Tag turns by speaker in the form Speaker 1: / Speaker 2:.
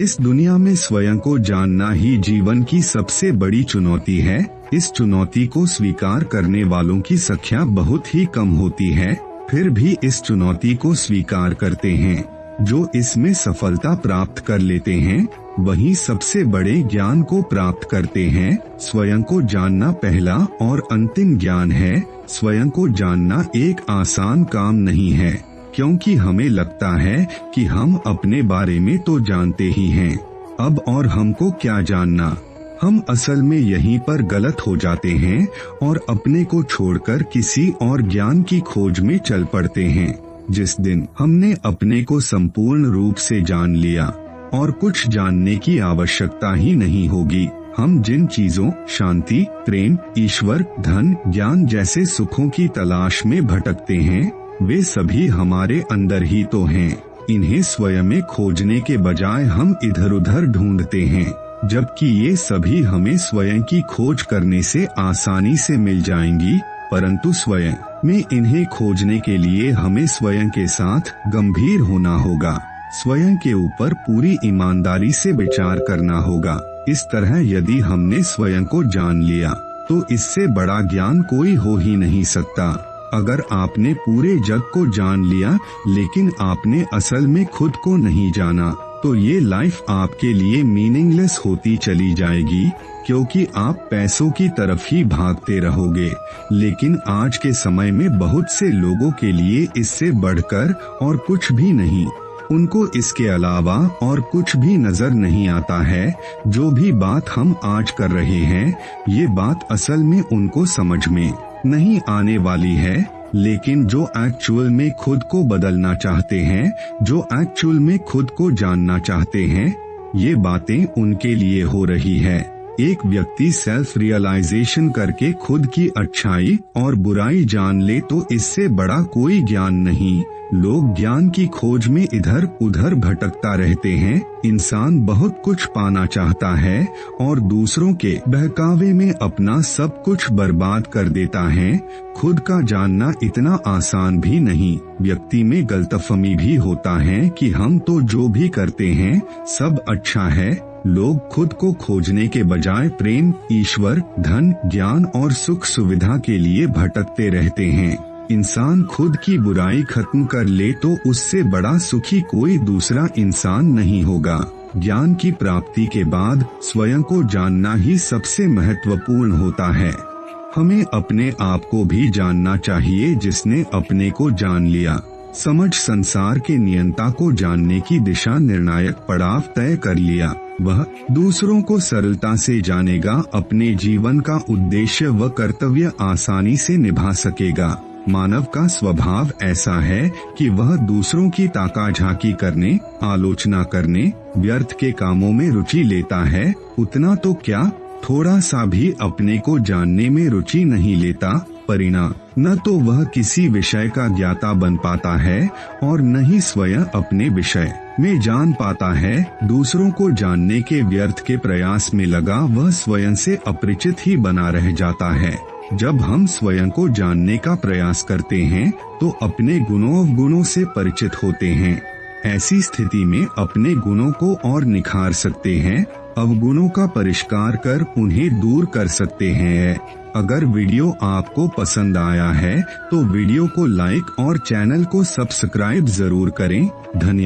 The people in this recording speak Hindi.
Speaker 1: इस दुनिया में स्वयं को जानना ही जीवन की सबसे बड़ी चुनौती है। इस चुनौती को स्वीकार करने वालों की संख्या बहुत ही कम होती है, फिर भी इस चुनौती को स्वीकार करते हैं। जो इसमें सफलता प्राप्त कर लेते हैं वही सबसे बड़े ज्ञान को प्राप्त करते हैं। स्वयं को जानना पहला और अंतिम ज्ञान है। स्वयं को जानना एक आसान काम नहीं है, क्योंकि हमें लगता है कि हम अपने बारे में तो जानते ही हैं, अब और हमको क्या जानना। हम असल में यहीं पर गलत हो जाते हैं और अपने को छोड़कर किसी और ज्ञान की खोज में चल पड़ते हैं। जिस दिन हमने अपने को संपूर्ण रूप से जान लिया और कुछ जानने की आवश्यकता ही नहीं होगी, हम जिन चीजों शांति, प्रेम, ईश्वर, धन, ज्ञान जैसे सुखों की तलाश में भटकते हैं, वे सभी हमारे अंदर ही तो हैं। इन्हें स्वयं में खोजने के बजाय हम इधर उधर ढूंढते हैं, जबकि ये सभी हमें स्वयं की खोज करने से आसानी से मिल जाएंगी। परंतु स्वयं में इन्हें खोजने के लिए हमें स्वयं के साथ गंभीर होना होगा, स्वयं के ऊपर पूरी ईमानदारी से विचार करना होगा। इस तरह यदि हमने स्वयं को जान लिया तो इससे बड़ा ज्ञान कोई हो ही नहीं सकता। अगर आपने पूरे जग को जान लिया लेकिन आपने असल में खुद को नहीं जाना, तो ये लाइफ आपके लिए मीनिंगलेस होती चली जाएगी, क्योंकि आप पैसों की तरफ ही भागते रहोगे। लेकिन आज के समय में बहुत से लोगों के लिए इससे बढ़कर और कुछ भी नहीं, उनको इसके अलावा और कुछ भी नजर नहीं आता है। जो भी बात हम आज कर रहे हैं, ये बात असल में उनको समझ में नहीं आने वाली है, लेकिन जो एक्चुअल में खुद को बदलना चाहते हैं, जो एक्चुअल में खुद को जानना चाहते हैं, ये बातें उनके लिए हो रही है। एक व्यक्ति सेल्फ रियलाइजेशन करके खुद की अच्छाई और बुराई जान ले तो इससे बड़ा कोई ज्ञान नहीं। लोग ज्ञान की खोज में इधर उधर भटकता रहते हैं। इंसान बहुत कुछ पाना चाहता है और दूसरों के बहकावे में अपना सब कुछ बर्बाद कर देता है। खुद का जानना इतना आसान भी नहीं। व्यक्ति में गलतफहमी भी होता है कि हम तो जो भी करते हैं सब अच्छा है। लोग खुद को खोजने के बजाय प्रेम, ईश्वर, धन, ज्ञान और सुख सुविधा के लिए भटकते रहते हैं। इंसान खुद की बुराई खत्म कर ले तो उससे बड़ा सुखी कोई दूसरा इंसान नहीं होगा। ज्ञान की प्राप्ति के बाद स्वयं को जानना ही सबसे महत्वपूर्ण होता है। हमें अपने आप को भी जानना चाहिए। जिसने अपने को जान लिया, समझ संसार के नियंता को जानने की दिशा निर्णायक पड़ाव तय कर लिया, वह दूसरों को सरलता से जानेगा, अपने जीवन का उद्देश्य व कर्तव्य आसानी से निभा सकेगा। मानव का स्वभाव ऐसा है कि वह दूसरों की ताका झाकी करने, आलोचना करने, व्यर्थ के कामों में रुचि लेता है। उतना तो क्या, थोड़ा सा भी अपने को जानने में रुचि नहीं लेता। परिणाम न तो वह किसी विषय का ज्ञाता बन पाता है और न ही स्वयं अपने विषय में जान पाता है। दूसरों को जानने के व्यर्थ के प्रयास में लगा वह स्वयं से अपरिचित ही बना रह जाता है। जब हम स्वयं को जानने का प्रयास करते हैं तो अपने गुणों अवगुणों से परिचित होते हैं। ऐसी स्थिति में अपने गुणों को और निखार सकते हैं, अवगुणों का परिष्कार कर उन्हें दूर कर सकते हैं। अगर वीडियो आपको पसंद आया है तो वीडियो को लाइक और चैनल को सब्सक्राइब जरूर करें। धन्यवाद।